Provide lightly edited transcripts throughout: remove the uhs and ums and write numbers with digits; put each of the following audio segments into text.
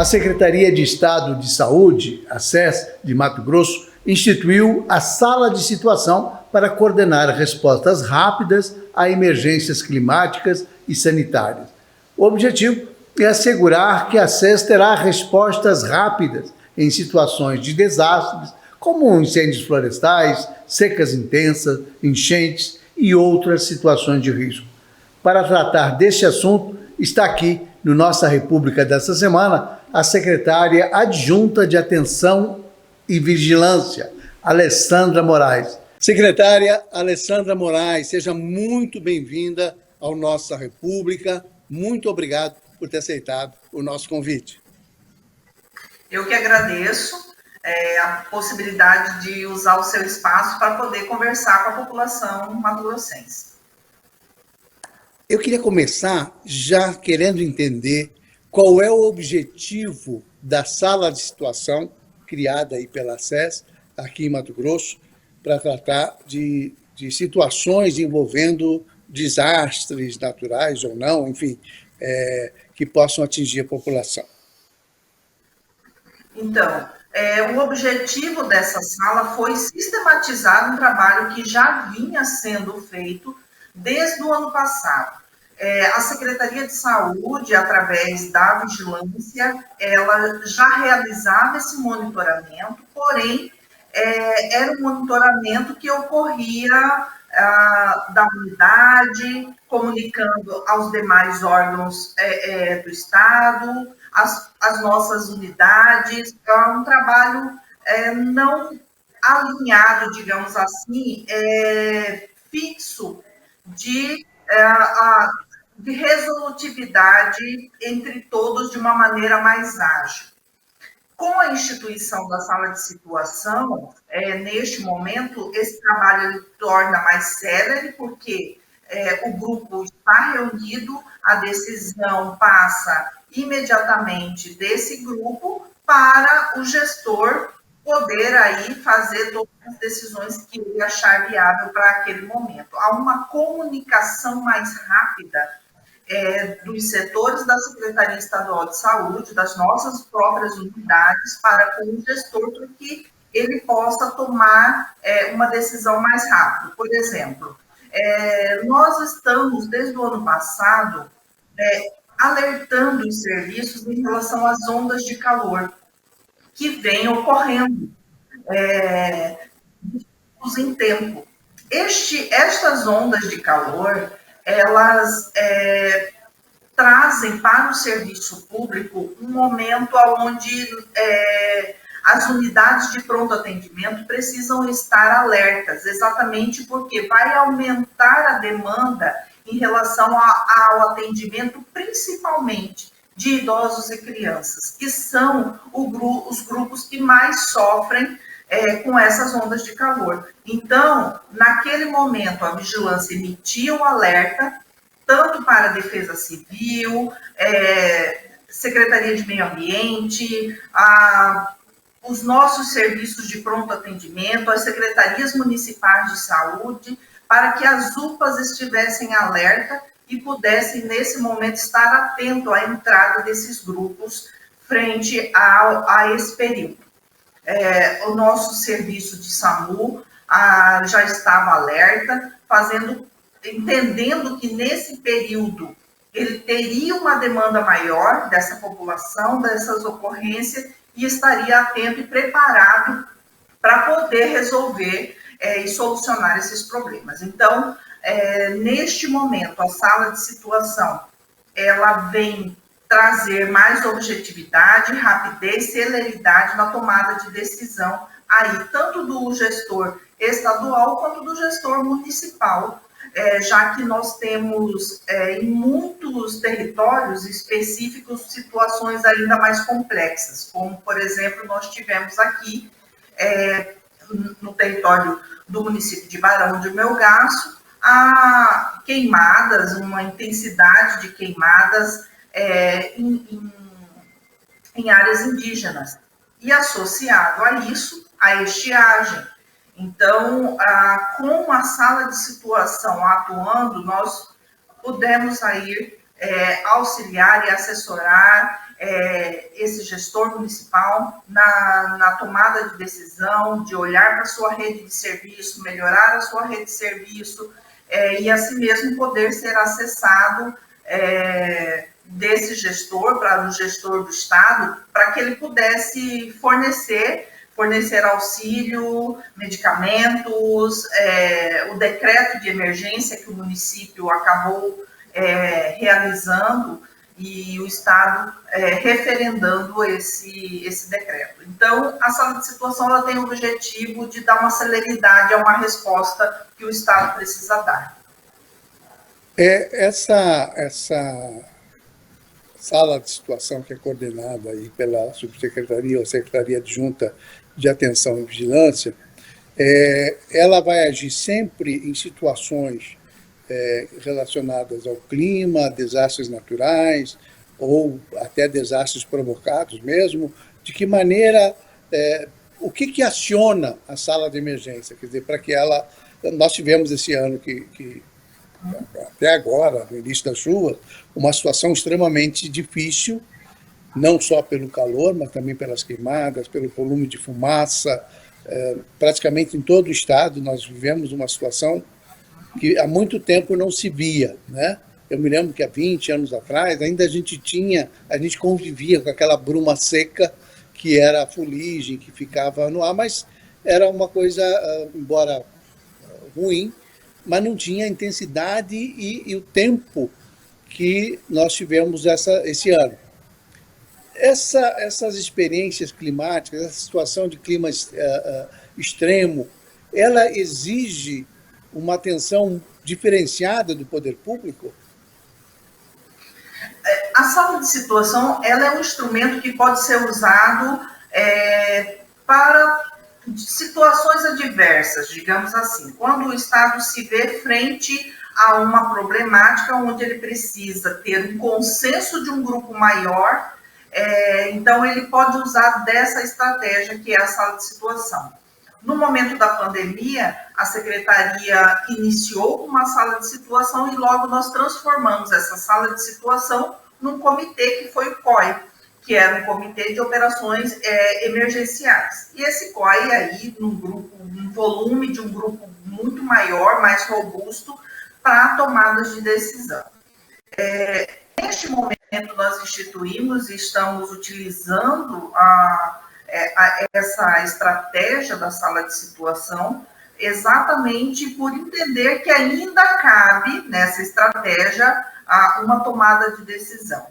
Secretaria de Estado de Saúde, a SES, de Mato Grosso, instituiu a Sala de Situação para coordenar respostas rápidas a emergências climáticas e sanitárias. O objetivo é assegurar que a SES terá respostas rápidas em situações de desastres, como incêndios florestais, secas intensas, enchentes e outras situações de risco. Para tratar deste assunto, está aqui, no Nossa República desta semana, a secretária adjunta de Atenção e Vigilância, Alessandra Moraes. Secretária Alessandra Moraes, seja muito bem-vinda ao Nossa República. Muito obrigado por ter aceitado o nosso convite. Eu que agradeço a possibilidade de usar o seu espaço para poder conversar com a população mato-grossense. Eu queria começar já querendo entender qual é o objetivo da Sala de Situação, criada aí pela SES, aqui em Mato Grosso, para tratar de situações envolvendo desastres naturais ou não, enfim, que possam atingir a população. Então, o objetivo dessa sala foi sistematizar um trabalho que já vinha sendo feito desde o ano passado. A Secretaria de Saúde, através da vigilância, ela já realizava esse monitoramento, porém, era um monitoramento que ocorria da unidade, comunicando aos demais órgãos do Estado, as nossas unidades, é um trabalho não alinhado, digamos assim, fixo de resolutividade entre todos de uma maneira mais ágil. Com a instituição da sala de situação, neste momento, esse trabalho ele torna mais célere, porque o grupo está reunido, a decisão passa imediatamente desse grupo para o gestor poder aí fazer todas as decisões que ele achar viável para aquele momento. Há uma comunicação mais rápida dos setores da Secretaria Estadual de Saúde, das nossas próprias unidades, para com o gestor, para que ele possa tomar uma decisão mais rápido. Por exemplo, nós estamos, desde o ano passado, alertando os serviços em relação às ondas de calor que vêm ocorrendo em tempo. Estas ondas de calor, elas trazem para o serviço público um momento onde as unidades de pronto atendimento precisam estar alertas, exatamente porque vai aumentar a demanda em relação ao atendimento, principalmente de idosos e crianças, que são os grupos que mais sofrem com essas ondas de calor. Então, naquele momento, a vigilância emitia o alerta, tanto para a Defesa Civil, Secretaria de Meio Ambiente, os nossos serviços de pronto atendimento, as secretarias municipais de saúde, para que as UPAs estivessem alerta e pudessem, nesse momento, estar atento à entrada desses grupos frente a esse período. O nosso serviço de SAMU já estava alerta, entendendo que nesse período ele teria uma demanda maior dessa população, dessas ocorrências, e estaria atento e preparado para poder resolver e solucionar esses problemas. Então, neste momento, a sala de situação, ela vem trazer mais objetividade, rapidez, celeridade na tomada de decisão, aí, tanto do gestor estadual quanto do gestor municipal, já que nós temos em muitos territórios específicos situações ainda mais complexas, como, por exemplo, nós tivemos aqui no território do município de Barão de Melgaço, a queimadas, uma intensidade de queimadas em áreas indígenas, e associado a isso, a estiagem. Então, com a sala de situação atuando, nós pudemos aí auxiliar e assessorar esse gestor municipal na tomada de decisão, de olhar para a sua rede de serviço, melhorar a sua rede de serviço, e assim mesmo poder ser acessado desse gestor para o gestor do Estado, para que ele pudesse fornecer auxílio, medicamentos, o decreto de emergência que o município acabou realizando e o Estado referendando esse decreto. Então, a sala de situação ela tem o objetivo de dar uma celeridade a uma resposta que o Estado precisa dar. Essa sala de situação que é coordenada aí pela Subsecretaria ou Secretaria Adjunta de Atenção e Vigilância, ela vai agir sempre em situações relacionadas ao clima, desastres naturais ou até desastres provocados mesmo. De que maneira, o que aciona a sala de emergência? Quer dizer, para que ela... Nós tivemos esse ano que até agora, no início das chuvas, uma situação extremamente difícil, não só pelo calor, mas também pelas queimadas, pelo volume de fumaça. Praticamente em todo o estado nós vivemos uma situação que há muito tempo não se via, né? Eu me lembro que há 20 anos atrás ainda a gente convivia com aquela bruma seca que era a fuligem, que ficava no ar, mas era uma coisa, embora ruim, mas não tinha a intensidade e o tempo que nós tivemos esse ano. Essas experiências climáticas, essa situação de clima extremo, ela exige uma atenção diferenciada do poder público? A sala de situação ela é um instrumento que pode ser usado para situações adversas, digamos assim. Quando o Estado se vê frente a uma problemática onde ele precisa ter um consenso de um grupo maior, então ele pode usar dessa estratégia que é a sala de situação. No momento da pandemia, a Secretaria iniciou uma sala de situação e logo nós transformamos essa sala de situação num comitê que foi o COI, que era um comitê de operações emergenciais. E esse COI aí, num volume de um grupo muito maior, mais robusto, para tomadas de decisão. Neste momento, nós instituímos e estamos utilizando essa estratégia da sala de situação, exatamente por entender que ainda cabe nessa estratégia uma tomada de decisão.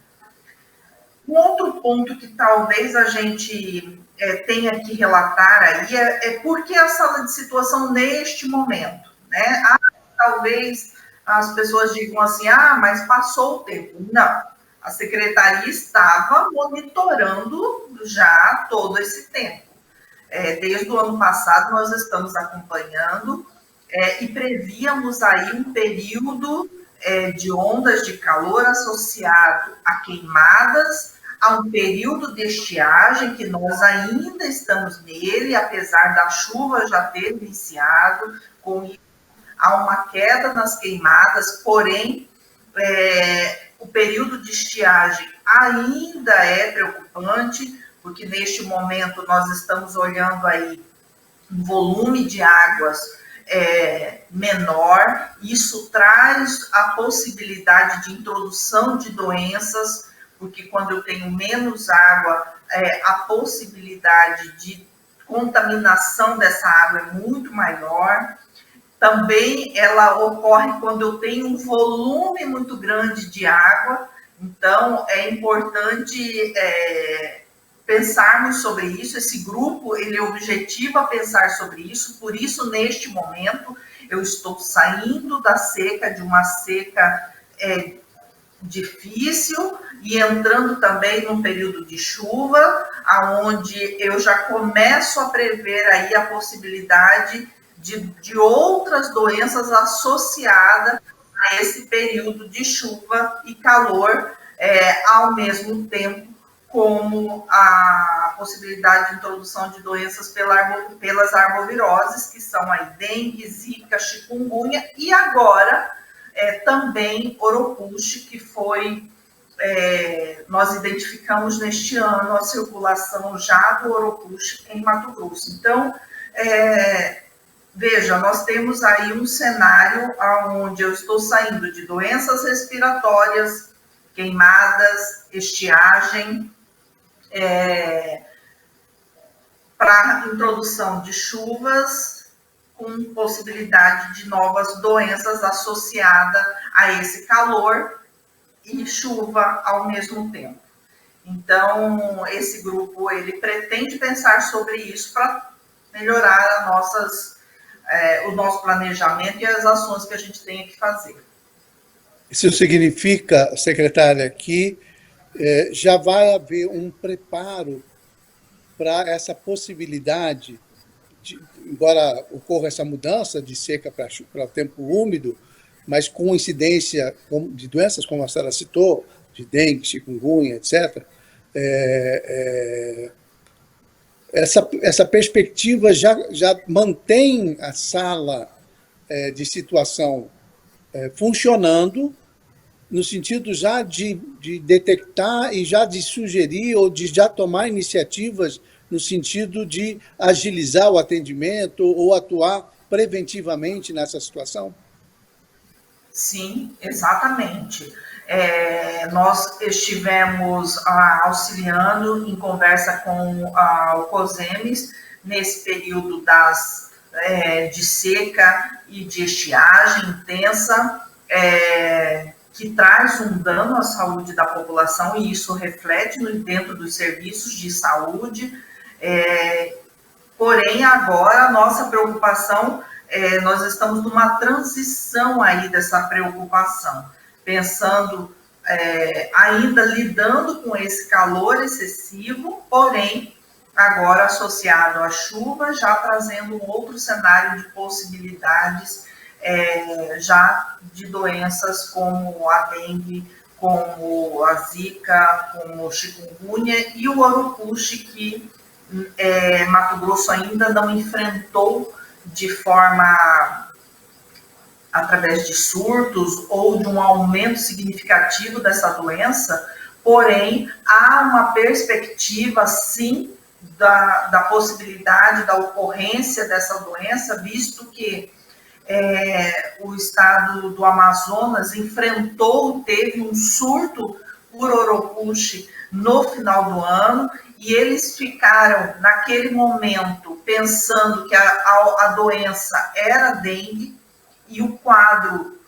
Um outro ponto que talvez a gente tenha que relatar aí é por que a sala de situação neste momento, né? Talvez as pessoas digam assim, mas passou o tempo. Não, a Secretaria estava monitorando já todo esse tempo. Desde o ano passado nós estamos acompanhando e prevíamos aí um período de ondas de calor associado a queimadas, a um período de estiagem que nós ainda estamos nele, apesar da chuva já ter iniciado, com isso há uma queda nas queimadas, porém o período de estiagem ainda é preocupante, porque neste momento nós estamos olhando aí um volume de águas menor, isso traz a possibilidade de introdução de doenças, porque quando eu tenho menos água, a possibilidade de contaminação dessa água é muito maior. Também ela ocorre quando eu tenho um volume muito grande de água, então é importante pensarmos sobre isso. Esse grupo, ele objetiva pensar sobre isso, por isso, neste momento, eu estou saindo da seca, de uma seca difícil, e entrando também num período de chuva, aonde eu já começo a prever aí a possibilidade de outras doenças associadas a esse período de chuva e calor, ao mesmo tempo como a possibilidade de introdução de doenças pelas arboviroses, que são a dengue, zika, chikungunya, e agora também oropuche, que foi nós identificamos neste ano a circulação já do Oropush em Mato Grosso. Então, veja, nós temos aí um cenário onde eu estou saindo de doenças respiratórias, queimadas, estiagem, para a introdução de chuvas com possibilidade de novas doenças associadas a esse calor e chuva ao mesmo tempo. Então, esse grupo, ele pretende pensar sobre isso para melhorar o nosso planejamento e as ações que a gente tem que fazer. Isso significa, secretária, que já vai haver um preparo para essa possibilidade, embora ocorra essa mudança de seca para o tempo úmido, mas com incidência de doenças, como a senhora citou, de dengue, chikungunya, etc., essa perspectiva já mantém a sala de situação funcionando, no sentido já de detectar e já de sugerir ou de já tomar iniciativas no sentido de agilizar o atendimento ou atuar preventivamente nessa situação? Sim, exatamente. Nós estivemos auxiliando em conversa com o COSEMES nesse período de seca e de estiagem intensa, que traz um dano à saúde da população, e isso reflete dentro dos serviços de saúde. Porém, agora a nossa preocupação, nós estamos numa transição aí dessa preocupação, pensando, ainda lidando com esse calor excessivo, porém, agora associado à chuva, já trazendo um outro cenário de possibilidades já de doenças como a dengue, como a zika, como o chikungunya e o Oropush, que Mato Grosso ainda não enfrentou de forma através de surtos ou de um aumento significativo dessa doença, porém há uma perspectiva sim da possibilidade da ocorrência dessa doença, visto que o estado do Amazonas teve um surto por Oropush no final do ano, e eles ficaram, naquele momento, pensando que a doença era dengue, e o quadro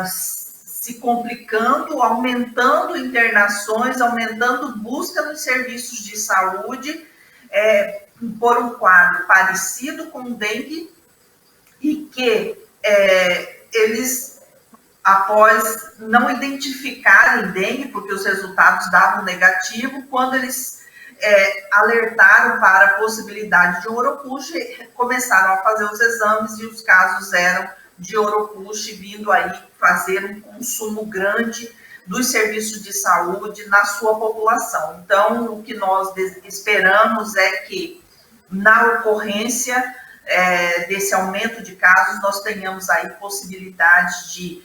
se complicando, aumentando internações, aumentando busca nos serviços de saúde, por um quadro parecido com dengue, e que eles, após não identificarem dengue, porque os resultados davam negativo, quando eles alertaram para a possibilidade de um Oropush, começaram a fazer os exames e os casos eram de Oropush, vindo aí fazer um consumo grande dos serviços de saúde na sua população. Então, o que nós esperamos é que, na ocorrência desse aumento de casos, nós tenhamos aí possibilidade de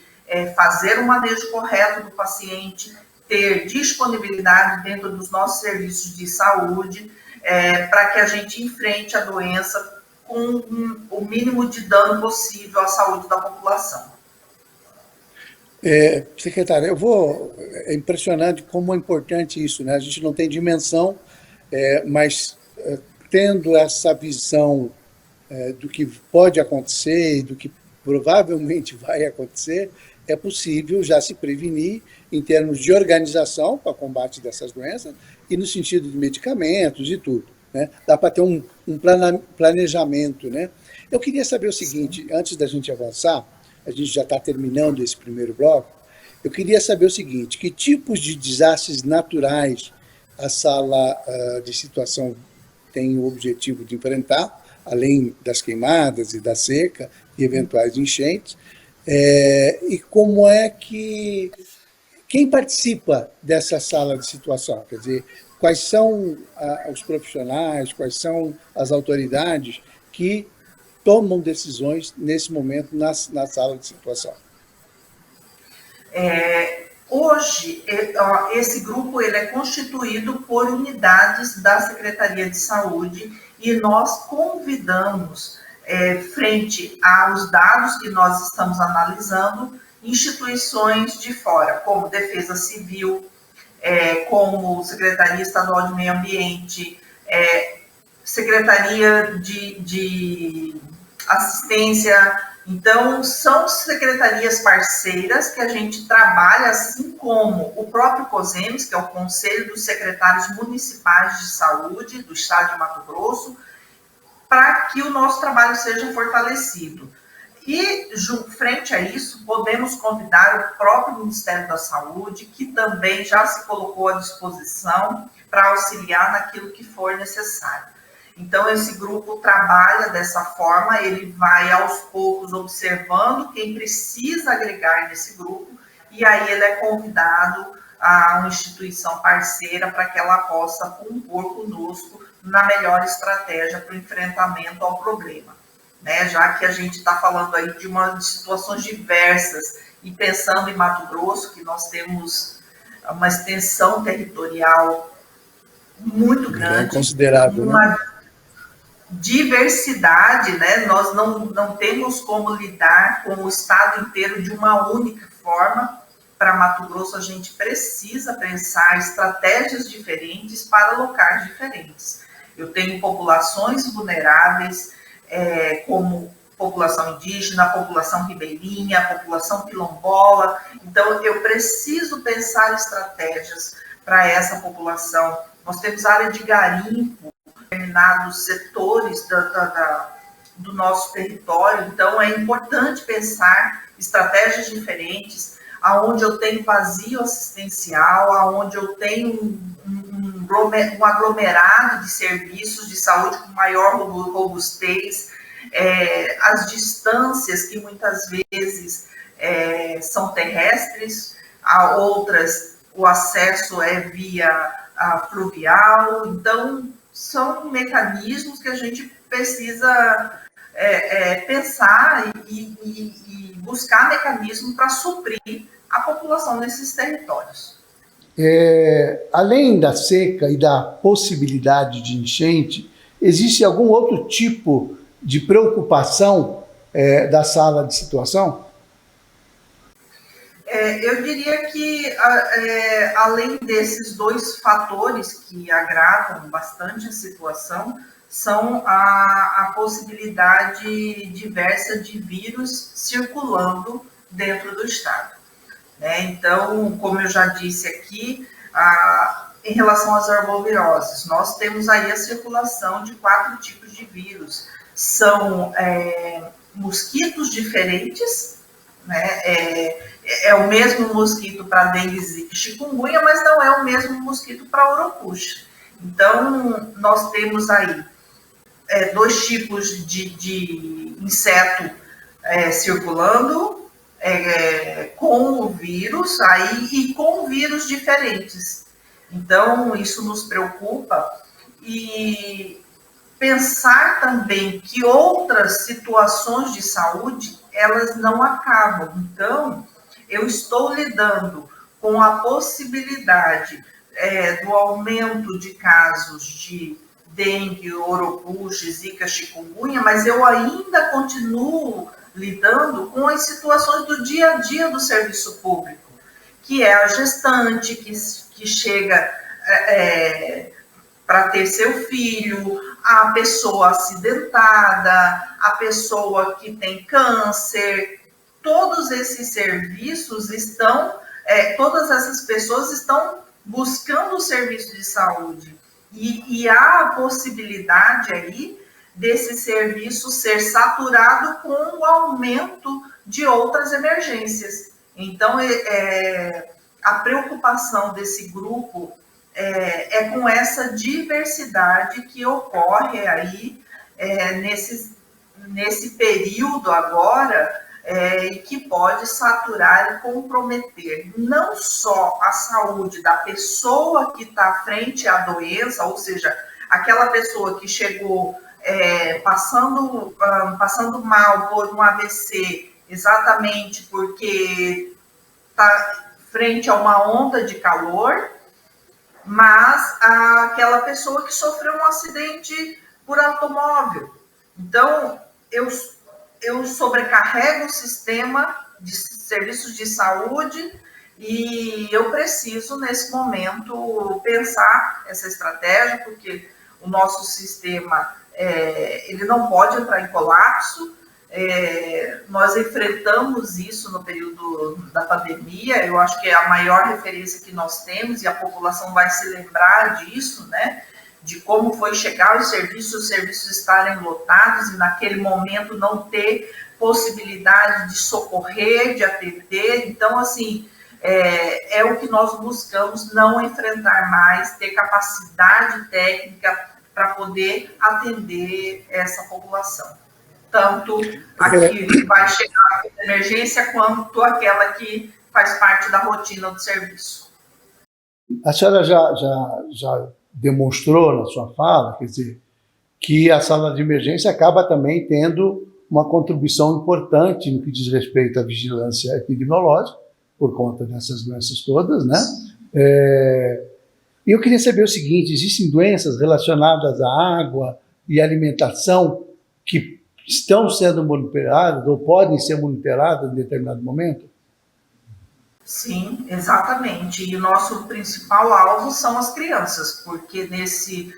fazer o manejo correto do paciente, ter disponibilidade dentro dos nossos serviços de saúde, para que a gente enfrente a doença com o mínimo de dano possível à saúde da população. Secretária, é impressionante como é importante isso, né? A gente não tem dimensão, mas tendo essa visão do que pode acontecer e do que provavelmente vai acontecer, é possível já se prevenir em termos de organização para o combate dessas doenças e no sentido de medicamentos e tudo, né? Dá para ter um planejamento, né? Eu queria saber o seguinte, antes da gente avançar, a gente já está terminando esse primeiro bloco, eu queria saber o seguinte, que tipos de desastres naturais a sala de situação tem o objetivo de enfrentar, além das queimadas e da seca e eventuais enchentes, e como é que... Quem participa dessa sala de situação? Quer dizer, quais são os profissionais, quais são as autoridades que tomam decisões nesse momento na sala de situação? Hoje, esse grupo ele é constituído por unidades da Secretaria de Saúde e nós convidamos, frente aos dados que nós estamos analisando, instituições de fora, como Defesa Civil, como Secretaria Estadual de Meio Ambiente, Secretaria de Assistência. Então, são secretarias parceiras que a gente trabalha, assim como o próprio COSEMES, que é o Conselho dos Secretários Municipais de Saúde do Estado de Mato Grosso, para que o nosso trabalho seja fortalecido. E, frente a isso, podemos convidar o próprio Ministério da Saúde, que também já se colocou à disposição para auxiliar naquilo que for necessário. Então, esse grupo trabalha dessa forma, ele vai aos poucos observando quem precisa agregar nesse grupo, e aí ele é convidado a uma instituição parceira para que ela possa compor conosco na melhor estratégia para o enfrentamento ao problema. Né? Já que a gente está falando aí de situações diversas, e pensando em Mato Grosso, que nós temos uma extensão territorial muito grande, considerável, uma diversidade, né? Nós não temos como lidar com o estado inteiro de uma única forma. Para Mato Grosso, a gente precisa pensar estratégias diferentes para locais diferentes. Eu tenho populações vulneráveis, como população indígena, população ribeirinha, população quilombola. Então, eu preciso pensar estratégias para essa população. Nós temos área de garimpo, determinados setores do nosso território, então é importante pensar estratégias diferentes, aonde eu tenho vazio assistencial, aonde eu tenho um aglomerado de serviços de saúde com maior robustez, as distâncias que muitas vezes são terrestres, a outras o acesso é via fluvial, então são mecanismos que a gente precisa pensar e buscar mecanismos para suprir a população nesses territórios. Além da seca e da possibilidade de enchente, existe algum outro tipo de preocupação da sala de situação? Eu diria que, além desses dois fatores que agravam bastante a situação, são a possibilidade diversa de vírus circulando dentro do estado. Né? Então, como eu já disse aqui, em relação às arboviroses, nós temos aí a circulação de 4 tipos de vírus. São mosquitos diferentes, né? É o mesmo mosquito para dengue, zika e chikungunya, mas não é o mesmo mosquito para urucuxa. Então, nós temos aí 2 tipos de inseto circulando com o vírus aí, e com vírus diferentes. Então, isso nos preocupa, e pensar também que outras situações de saúde, elas não acabam. Então, eu estou lidando com a possibilidade do aumento de casos de dengue, urucuxa, zika, chikungunya, mas eu ainda continuo lidando com as situações do dia a dia do serviço público, que é a gestante que chega para ter seu filho, a pessoa acidentada, a pessoa que tem câncer. Todos esses serviços todas essas pessoas estão buscando o serviço de saúde. E há a possibilidade aí desse serviço ser saturado com o aumento de outras emergências. Então, a preocupação desse grupo é com essa diversidade que ocorre aí nesse período agora, e que pode saturar e comprometer não só a saúde da pessoa que está frente à doença, ou seja, aquela pessoa que chegou passando mal por um AVC, exatamente porque está frente a uma onda de calor, mas aquela pessoa que sofreu um acidente por automóvel. Então, eu sobrecarrego o sistema de serviços de saúde e eu preciso, nesse momento, pensar essa estratégia, porque o nosso sistema ele não pode entrar em colapso. Nós enfrentamos isso no período da pandemia, eu acho que é a maior referência que nós temos e a população vai se lembrar disso, né? De como foi chegar os serviços estarem lotados e naquele momento não ter possibilidade de socorrer, de atender. Então, assim, é o que nós buscamos, não enfrentar mais, ter capacidade técnica para poder atender essa população. Tanto a que vai chegar com emergência, quanto aquela que faz parte da rotina do serviço. A senhora já demonstrou na sua fala, quer dizer, que a sala de emergência acaba também tendo uma contribuição importante no que diz respeito à vigilância epidemiológica, por conta dessas doenças todas, né? E eu queria saber o seguinte: existem doenças relacionadas à água e alimentação que estão sendo monitoradas ou podem ser monitoradas em determinado momento? Sim, exatamente. E o nosso principal alvo são as crianças, porque nesse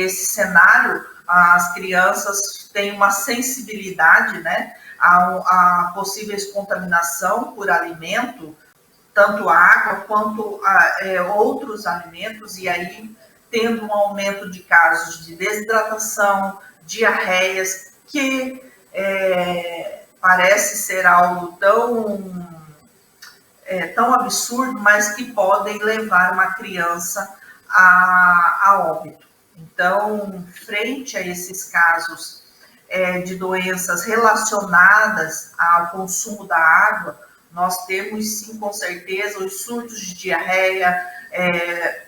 cenário as crianças têm uma sensibilidade, né, a possíveis contaminação por alimento, tanto água quanto outros alimentos, e aí tendo um aumento de casos de desidratação, diarreias, que parece ser algo tão absurdo, mas que podem levar uma criança a óbito. Então, frente a esses casos de doenças relacionadas ao consumo da água, nós temos sim, com certeza, os surtos de diarreia,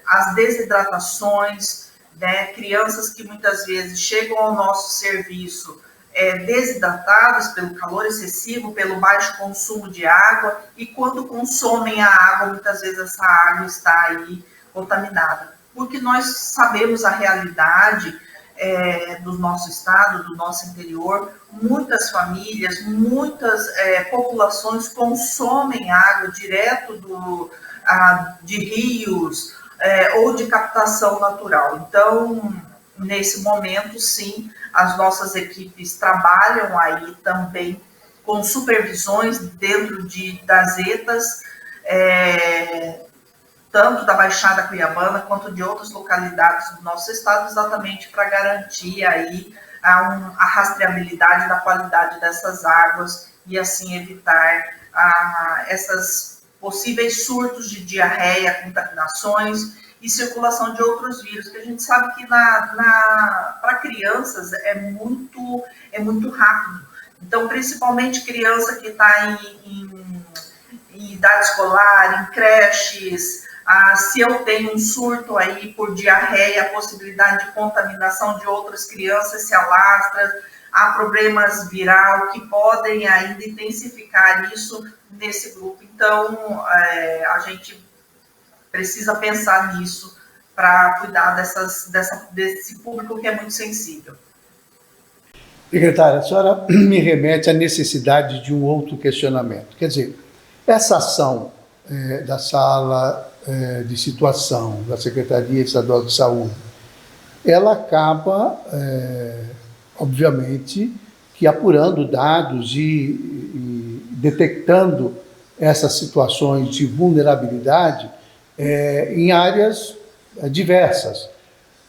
as desidratações, né? Crianças que muitas vezes chegam ao nosso serviço desidratados pelo calor excessivo, pelo baixo consumo de água, e quando consomem a água, muitas vezes essa água está aí contaminada. Porque nós sabemos a realidade do nosso estado, do nosso interior, muitas famílias, muitas populações consomem água direto de rios ou de captação natural. Então, nesse momento, sim, as nossas equipes trabalham aí também com supervisões dentro das ETAs, tanto da Baixada Cuiabana quanto de outras localidades do nosso estado, exatamente para garantir aí a rastreabilidade da qualidade dessas águas e assim evitar essas possíveis surtos de diarreia, contaminações e circulação de outros vírus, que a gente sabe que para crianças é muito rápido. Então, principalmente criança que está em idade escolar, em creches, se eu tenho um surto aí por diarreia, a possibilidade de contaminação de outras crianças se alastra, há problemas virais que podem ainda intensificar isso nesse grupo. Então, a gente precisa pensar nisso para cuidar desse público que é muito sensível. Secretária, a senhora me remete à necessidade de um outro questionamento. Quer dizer, essa ação da sala de situação da Secretaria Estadual de Saúde, ela acaba, obviamente, que apurando dados e detectando essas situações de vulnerabilidade em áreas diversas.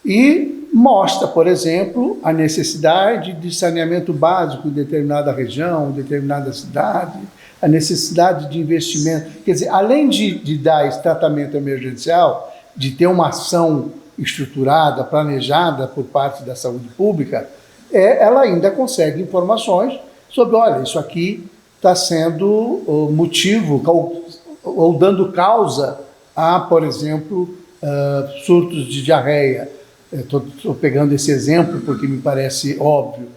E mostra, por exemplo, a necessidade de saneamento básico em determinada região, em determinada cidade, a necessidade de investimento. Quer dizer, além de dar esse tratamento emergencial, de ter uma ação estruturada, planejada por parte da saúde pública, ela ainda consegue informações sobre, olha, isso aqui está sendo motivo ou dando causa a, por exemplo, surtos de diarreia. Estou pegando esse exemplo porque me parece óbvio.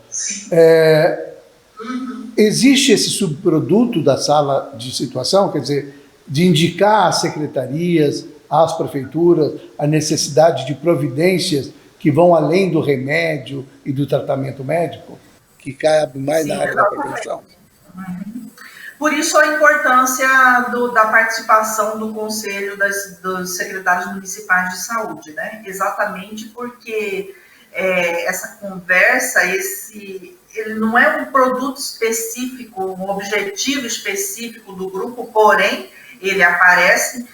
Existe esse subproduto da sala de situação, quer dizer, de indicar às secretarias, às prefeituras, a necessidade de providências que vão além do remédio e do tratamento médico, que cabe mais na área da prevenção. Por isso a importância da participação do Conselho dos Secretários Municipais de Saúde, né? Exatamente porque essa conversa, ele não é um produto específico, um objetivo específico do grupo, porém, ele aparece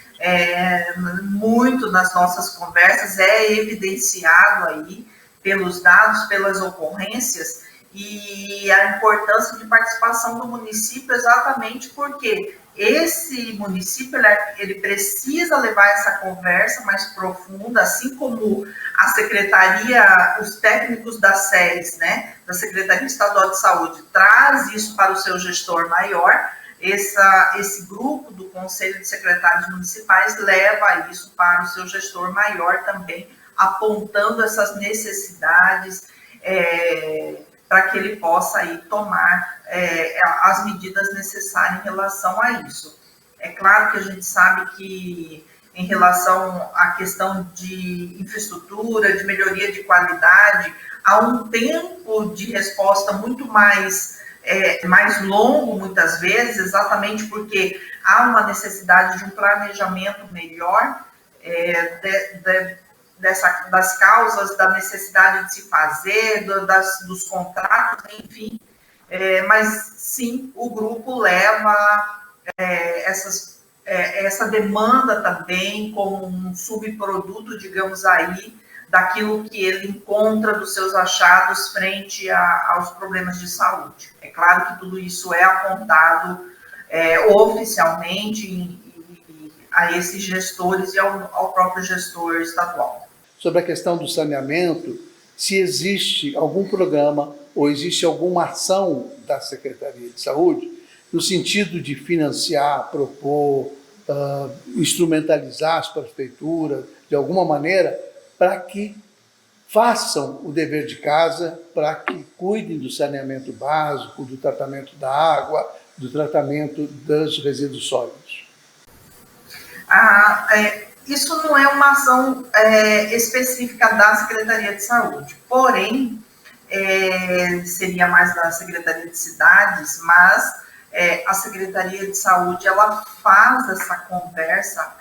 muito nas nossas conversas, é evidenciado aí pelos dados, pelas ocorrências, e a importância de participação do município exatamente porque esse município ele precisa levar essa conversa mais profunda, assim como a secretaria, os técnicos das SERES, né, da Secretaria Estadual de Saúde, traz isso para o seu gestor maior. Esse grupo do Conselho de Secretários Municipais leva isso para o seu gestor maior também, apontando essas necessidades para que ele possa aí tomar as medidas necessárias em relação a isso. É claro que a gente sabe que em relação à questão de infraestrutura, de melhoria de qualidade, há um tempo de resposta muito mais longo, muitas vezes, exatamente porque há uma necessidade de um planejamento melhor das causas, da necessidade de se fazer, dos contratos, enfim. Mas, sim, o grupo leva essa demanda também como um subproduto, digamos aí, daquilo que ele encontra dos seus achados frente aos problemas de saúde. É claro que tudo isso é apontado oficialmente a esses gestores e ao próprio gestor estadual. Sobre a questão do saneamento, se existe algum programa ou existe alguma ação da Secretaria de Saúde no sentido de financiar, propor, instrumentalizar as prefeituras de alguma maneira para que façam o dever de casa, para que cuidem do saneamento básico, do tratamento da água, do tratamento dos resíduos sólidos. Isso não é uma ação específica da Secretaria de Saúde, porém, seria mais da Secretaria de Cidades, mas a Secretaria de Saúde, ela faz essa conversa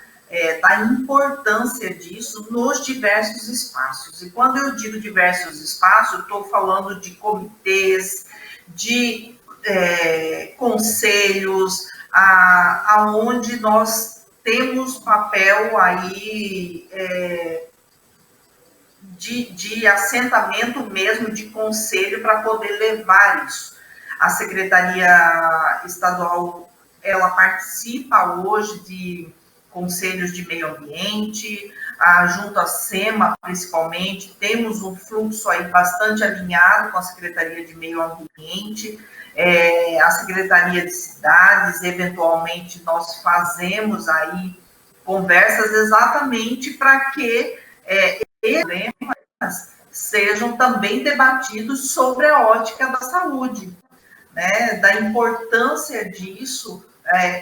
da importância disso nos diversos espaços. E quando eu digo diversos espaços, eu estou falando de comitês, de conselhos, aonde nós temos papel aí de assentamento mesmo, de conselho, para poder levar isso. A Secretaria Estadual, ela participa hoje de conselhos de meio ambiente, junto à SEMA, principalmente, temos um fluxo aí bastante alinhado com a Secretaria de Meio Ambiente, a Secretaria de Cidades, eventualmente nós fazemos aí conversas exatamente para que problemas sejam também debatidos sobre a ótica da saúde, né, da importância disso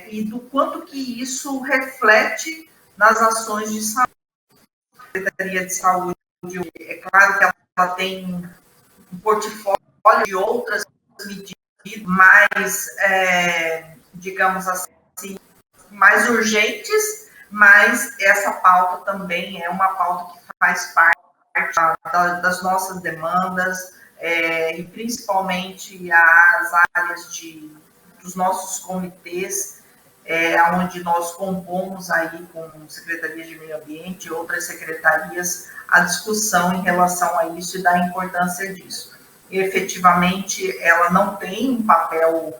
e do quanto que isso reflete nas ações de saúde. A Secretaria de Saúde, é claro que ela tem um portfólio de outras medidas mais, digamos assim, mais urgentes, mas essa pauta também é uma pauta que faz parte das nossas demandas, e principalmente as áreas dos nossos comitês, onde nós compomos aí com Secretaria de Meio Ambiente e outras secretarias a discussão em relação a isso e da importância disso. E, efetivamente, ela não tem um papel,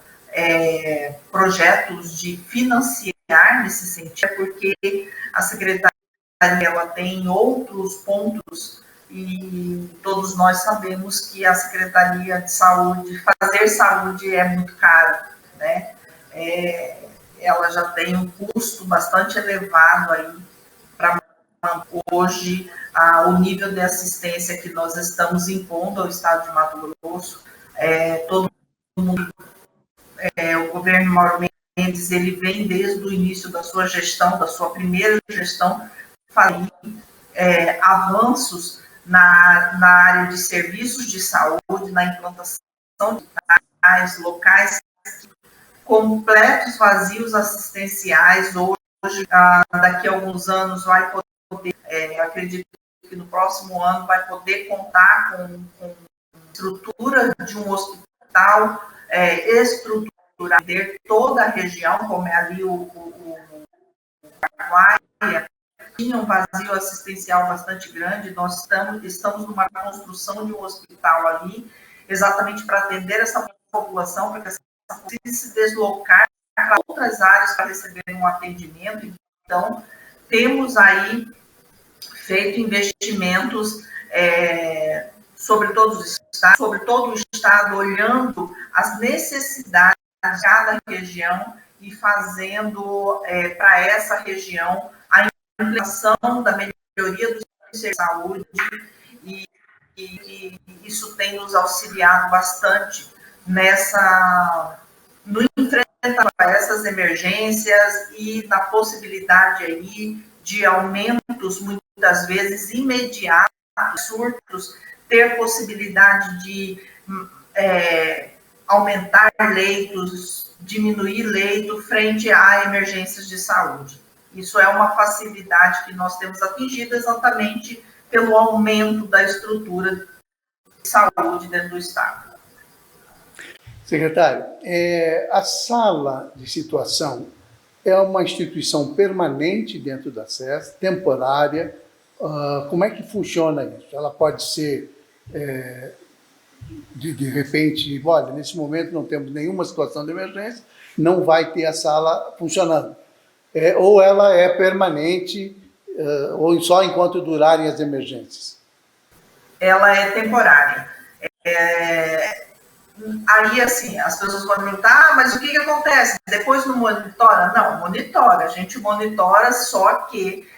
projetos de financiar nesse sentido, porque a Secretaria ela tem outros pontos e todos nós sabemos que a Secretaria de Saúde, fazer saúde é muito caro, né? Ela já tem um custo bastante elevado aí para hoje o nível de assistência que nós estamos impondo ao Estado de Mato Grosso. Todo mundo, o governo Mauro Mendes Mendes, ele vem desde o início da sua gestão, da sua primeira gestão, fazendo avanços na área de serviços de saúde, na implantação de locais completos vazios assistenciais. Hoje, daqui a alguns anos, vai poder, acredito que no próximo ano, vai poder contar com estrutura de um hospital, estruturar toda a região, como é ali o Paraguai, tinha um vazio assistencial bastante grande. Nós estamos numa construção de um hospital ali, exatamente para atender essa população, para que essa população precise se deslocar para outras áreas para receber um atendimento. Então, temos aí feito investimentos sobre todo o estado, olhando as necessidades de cada região e fazendo para essa região a implementação da melhoria do serviço de saúde, e isso tem nos auxiliado bastante no enfrentamento a essas emergências e na possibilidade aí de aumentos, muitas vezes imediatos, surtos, ter possibilidade de aumentar leitos, diminuir leito frente a emergências de saúde. Isso é uma facilidade que nós temos atingido exatamente pelo aumento da estrutura de saúde dentro do Estado. Secretário, a sala de situação é uma instituição permanente dentro da SES, temporária. Como é que funciona isso? Ela pode ser, de repente, olha, nesse momento não temos nenhuma situação de emergência, não vai ter a sala funcionando. Ou ela é permanente, ou só enquanto durarem as emergências? Ela é temporária. Aí, assim, as pessoas podem perguntar, mas o que acontece? Depois não monitora? Não, monitora. A gente monitora, só que,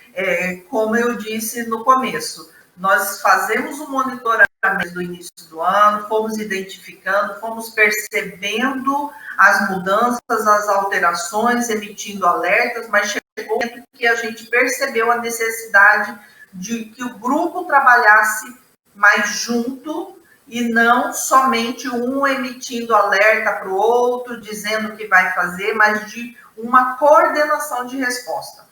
como eu disse no começo, nós fazemos um monitoramento do início do ano, fomos identificando, fomos percebendo as mudanças, as alterações, emitindo alertas, mas chegou o momento que a gente percebeu a necessidade de que o grupo trabalhasse mais junto e não somente um emitindo alerta para o outro, dizendo o que vai fazer, mas de uma coordenação de resposta.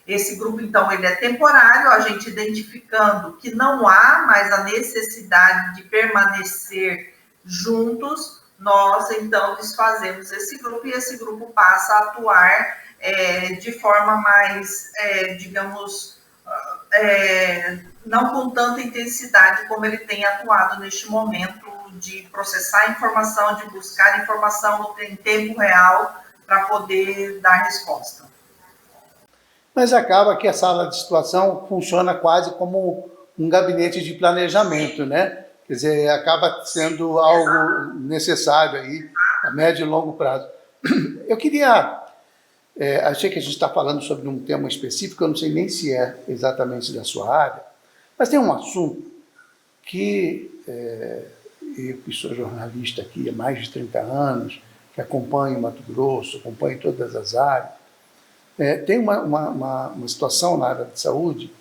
Esse grupo, então, ele é temporário, a gente identificando que não há mais a necessidade de permanecer juntos, nós, então, desfazemos esse grupo e esse grupo passa a atuar de forma mais, digamos, não com tanta intensidade como ele tem atuado neste momento, de processar informação, de buscar informação em tempo real para poder dar resposta. Mas acaba que a sala de situação funciona quase como um gabinete de planejamento, né? Quer dizer, acaba sendo algo necessário aí a médio e longo prazo. Eu queria... achei que a gente está falando sobre um tema específico, eu não sei nem se é exatamente da sua área, mas tem um assunto que eu que sou jornalista aqui há mais de 30 anos, que acompanho Mato Grosso, acompanho todas as áreas. Tem uma situação na área de saúde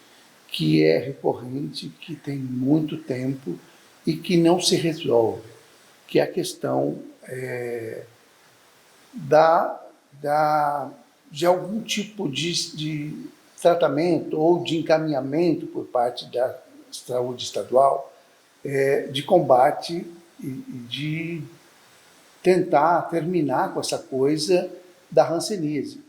que é recorrente, que tem muito tempo e que não se resolve, que é a questão de algum tipo de tratamento ou de encaminhamento por parte da saúde estadual, de combate e de tentar terminar com essa coisa da hanseníase.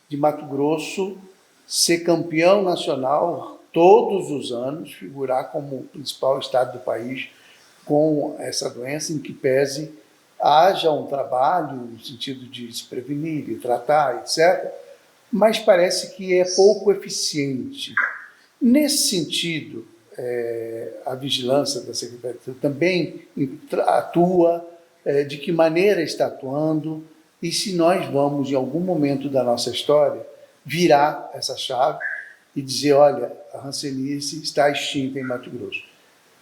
De Mato Grosso ser campeão nacional todos os anos, figurar como o principal estado do país com essa doença, em que pese haja um trabalho no sentido de se prevenir e tratar, etc., mas parece que é pouco eficiente. Nesse sentido, a vigilância da Secretaria também atua, de que maneira está atuando, e se nós vamos, em algum momento da nossa história, virar essa chave e dizer, olha, a hanseníase está extinta em Mato Grosso.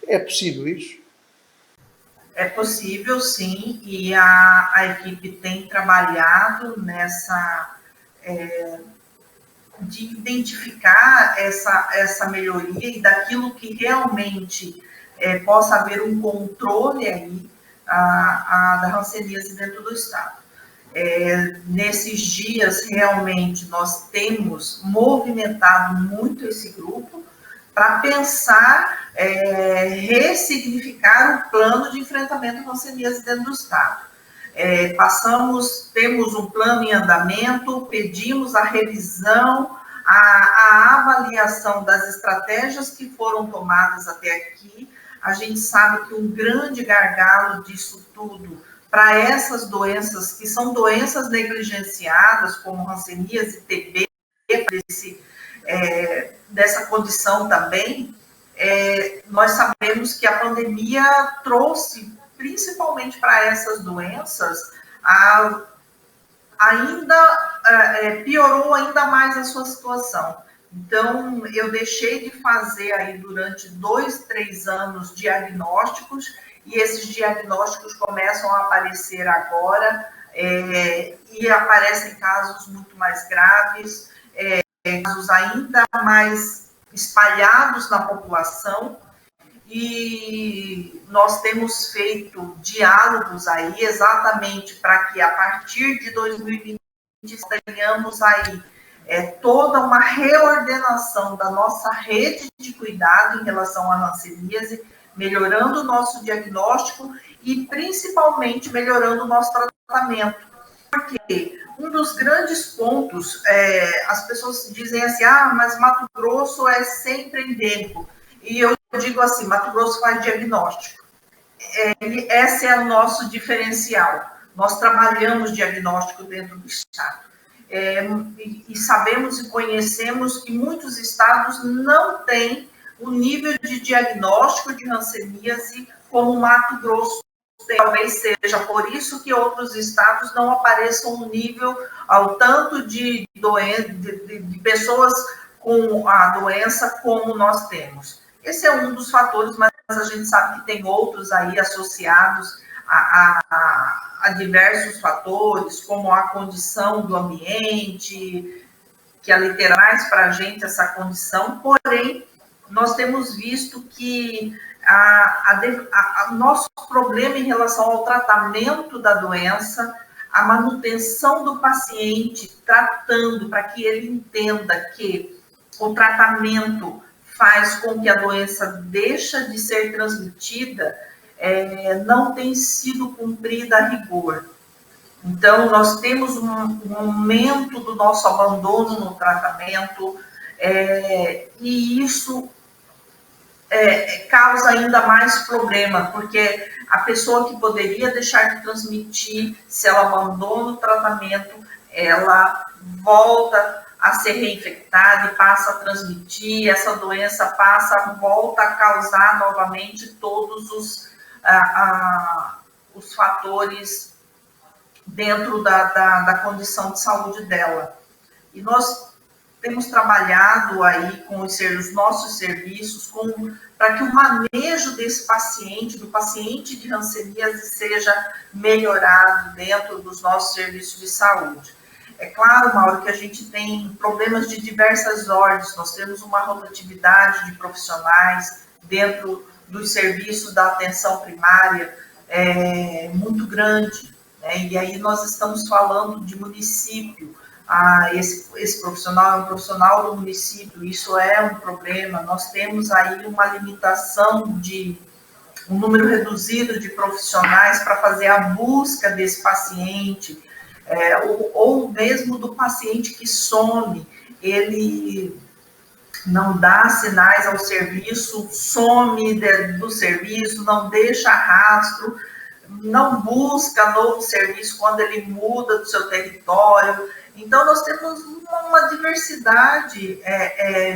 É possível isso? É possível, sim, e a equipe tem trabalhado nessa, de identificar essa melhoria e daquilo que realmente possa haver um controle aí da hanseníase dentro do Estado. Nesses dias, realmente, nós temos movimentado muito esse grupo para pensar, ressignificar o plano de enfrentamento à hanseníase dentro do Estado. Temos um plano em andamento, pedimos a revisão, a avaliação das estratégias que foram tomadas até aqui. A gente sabe que um grande gargalo disso tudo para essas doenças, que são doenças negligenciadas, como hanseníase, TB, dessa condição também, nós sabemos que a pandemia trouxe, principalmente para essas doenças, piorou ainda mais a sua situação. Então, eu deixei de fazer aí durante 2, 3 anos diagnósticos, e esses diagnósticos começam a aparecer agora, e aparecem casos muito mais graves, casos ainda mais espalhados na população, e nós temos feito diálogos aí exatamente para que a partir de 2020 tenhamos aí toda uma reordenação da nossa rede de cuidado em relação à hanseníase, melhorando o nosso diagnóstico e principalmente melhorando o nosso tratamento. Porque um dos grandes pontos, as pessoas dizem assim, mas Mato Grosso é sempre endêmico. E eu digo assim, Mato Grosso faz diagnóstico. Esse é o nosso diferencial. Nós trabalhamos diagnóstico dentro do Estado. E sabemos e conhecemos que muitos estados não têm o nível de diagnóstico de hanseníase como o Mato Grosso tem. Talvez seja por isso que outros estados não apareçam no nível ao tanto de pessoas com a doença como nós temos. Esse é um dos fatores, mas a gente sabe que tem outros aí associados a diversos fatores, como a condição do ambiente, que alitera mais para a gente essa condição, porém, nós temos visto que o nosso problema em relação ao tratamento da doença, a manutenção do paciente, tratando para que ele entenda que o tratamento faz com que a doença deixe de ser transmitida, não tem sido cumprida a rigor. Então, nós temos um aumento do nosso abandono no tratamento, e isso causa ainda mais problema, porque a pessoa que poderia deixar de transmitir, se ela abandona o tratamento, ela volta a ser reinfectada e passa a transmitir, essa doença volta a causar novamente todos os fatores dentro da condição de saúde dela. E nós temos trabalhado aí com os nossos serviços para que o manejo desse paciente, do paciente de hanseníase, seja melhorado dentro dos nossos serviços de saúde. É claro, Mauro, que a gente tem problemas de diversas ordens, nós temos uma rotatividade de profissionais dentro dos serviços da atenção primária muito grande, né? E aí nós estamos falando de município, esse profissional é um profissional do município, isso é um problema, nós temos aí uma limitação de um número reduzido de profissionais para fazer a busca desse paciente, ou mesmo do paciente que some, ele não dá sinais ao serviço, some do serviço, não deixa rastro, não busca novo serviço quando ele muda do seu território. Então, nós temos uma diversidade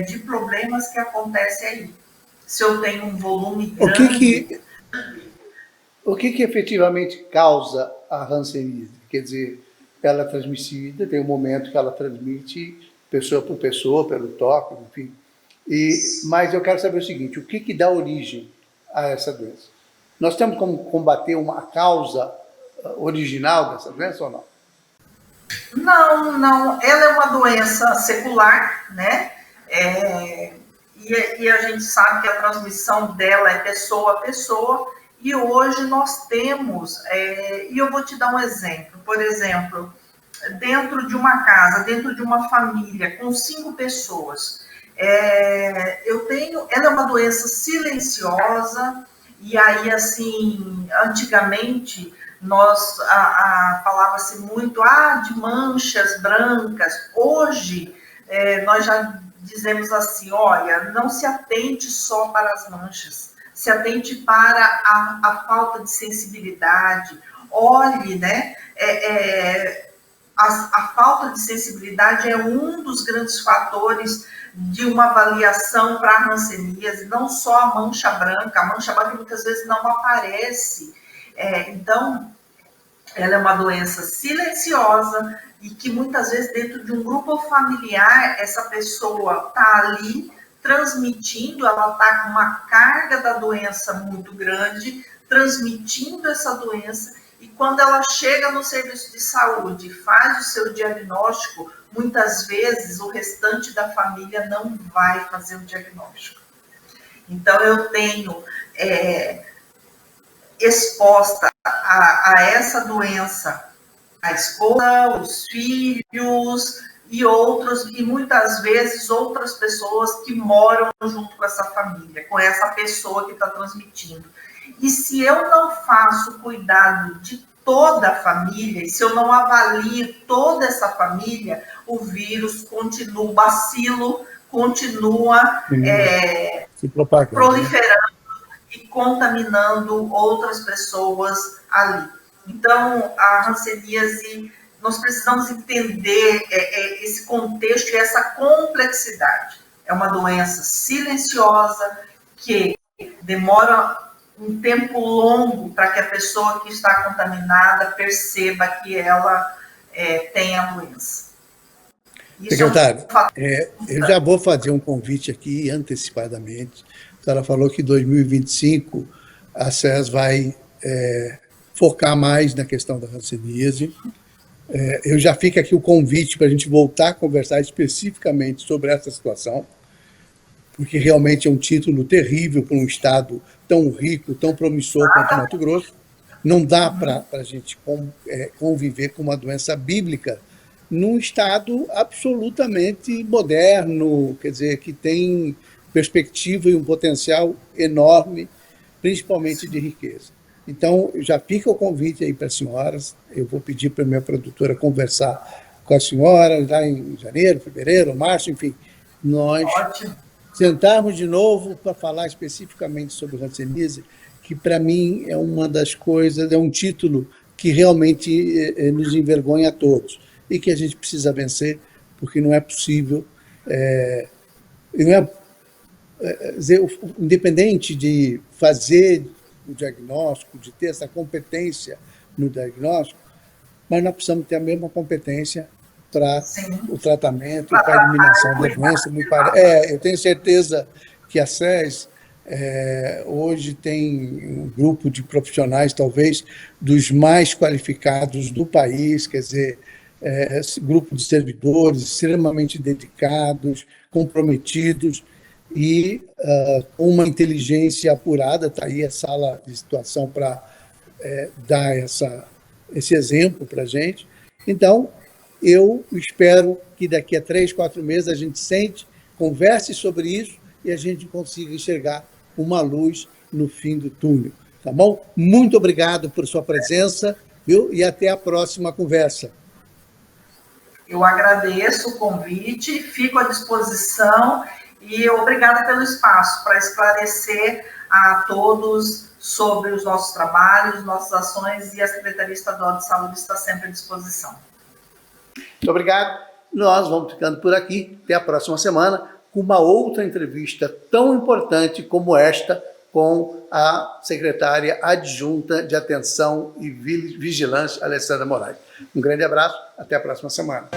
de problemas que acontecem aí. Se eu tenho um volume grande... O que efetivamente causa a hanseníase? Quer dizer, ela é transmissida, tem um momento que ela transmite pessoa por pessoa, pelo toque, enfim. Mas eu quero saber o seguinte, o que dá origem a essa doença? Nós temos como combater uma causa original dessa doença ou não? Não, não. Ela é uma doença secular, né? E a gente sabe que a transmissão dela é pessoa a pessoa. E hoje nós temos, e eu vou te dar um exemplo. Por exemplo, dentro de uma casa, dentro de uma família, com 5 pessoas, ela é uma doença silenciosa. E aí, assim, antigamente, falava-se muito de manchas brancas. Hoje, nós já dizemos assim, olha, não se atente só para as manchas, se atente para a falta de sensibilidade. Olhe, né? A falta de sensibilidade é um dos grandes fatores de uma avaliação para a hanseníase, não só a mancha branca muitas vezes não aparece. Então, ela é uma doença silenciosa e que muitas vezes dentro de um grupo familiar, essa pessoa está ali transmitindo, ela está com uma carga da doença muito grande, transmitindo essa doença, e quando ela chega no serviço de saúde e faz o seu diagnóstico, muitas vezes o restante da família não vai fazer o diagnóstico. Então, eu tenho exposta a essa doença a esposa, os filhos e muitas vezes outras pessoas que moram junto com essa família, com essa pessoa que está transmitindo. E se eu não faço cuidado de toda a família, e se eu não avalio toda essa família, o vírus continua, o bacilo continua proliferando e contaminando outras pessoas ali. Então, a hanseníase, nós precisamos entender esse contexto e essa complexidade. É uma doença silenciosa que demora um tempo longo para que a pessoa que está contaminada perceba que ela tem a doença. Secretário, eu já vou fazer um convite aqui antecipadamente. A senhora falou que em 2025 a SES vai focar mais na questão da hanseníase. Eu já fico aqui o convite para a gente voltar a conversar especificamente sobre essa situação, porque realmente é um título terrível para um estado tão rico, tão promissor quanto o Mato Grosso. Não dá para a gente conviver com uma doença bíblica num estado absolutamente moderno, quer dizer, que tem perspectiva e um potencial enorme, principalmente de riqueza. Então, já fica o convite aí para as senhoras. Eu vou pedir para a minha produtora conversar com as senhoras lá em janeiro, fevereiro, março, enfim. Nós sentarmos de novo para falar especificamente sobre hanseníase, que para mim é uma das coisas, é um título que realmente nos envergonha a todos e que a gente precisa vencer, porque não é possível, independente de fazer o diagnóstico, de ter essa competência no diagnóstico, mas nós precisamos ter a mesma competência para o tratamento, para a eliminação da doença. Eu tenho certeza que a SES hoje tem um grupo de profissionais, talvez, dos mais qualificados do país, quer dizer, esse grupo de servidores extremamente dedicados, comprometidos e com uma inteligência apurada. Está aí a sala de situação para dar esse exemplo para a gente. Então, eu espero que daqui a 3, 4 meses a gente sente, converse sobre isso e a gente consiga enxergar uma luz no fim do túnel. Tá bom? Muito obrigado por sua presença, viu? E até a próxima conversa. Eu agradeço o convite, fico à disposição e obrigada pelo espaço para esclarecer a todos sobre os nossos trabalhos, nossas ações, e a Secretaria Estadual de Saúde está sempre à disposição. Muito obrigado. Nós vamos ficando por aqui. Até a próxima semana com uma outra entrevista tão importante como esta com a secretária adjunta de Atenção e Vigilância, Alessandra Moraes. Um grande abraço. Até a próxima semana.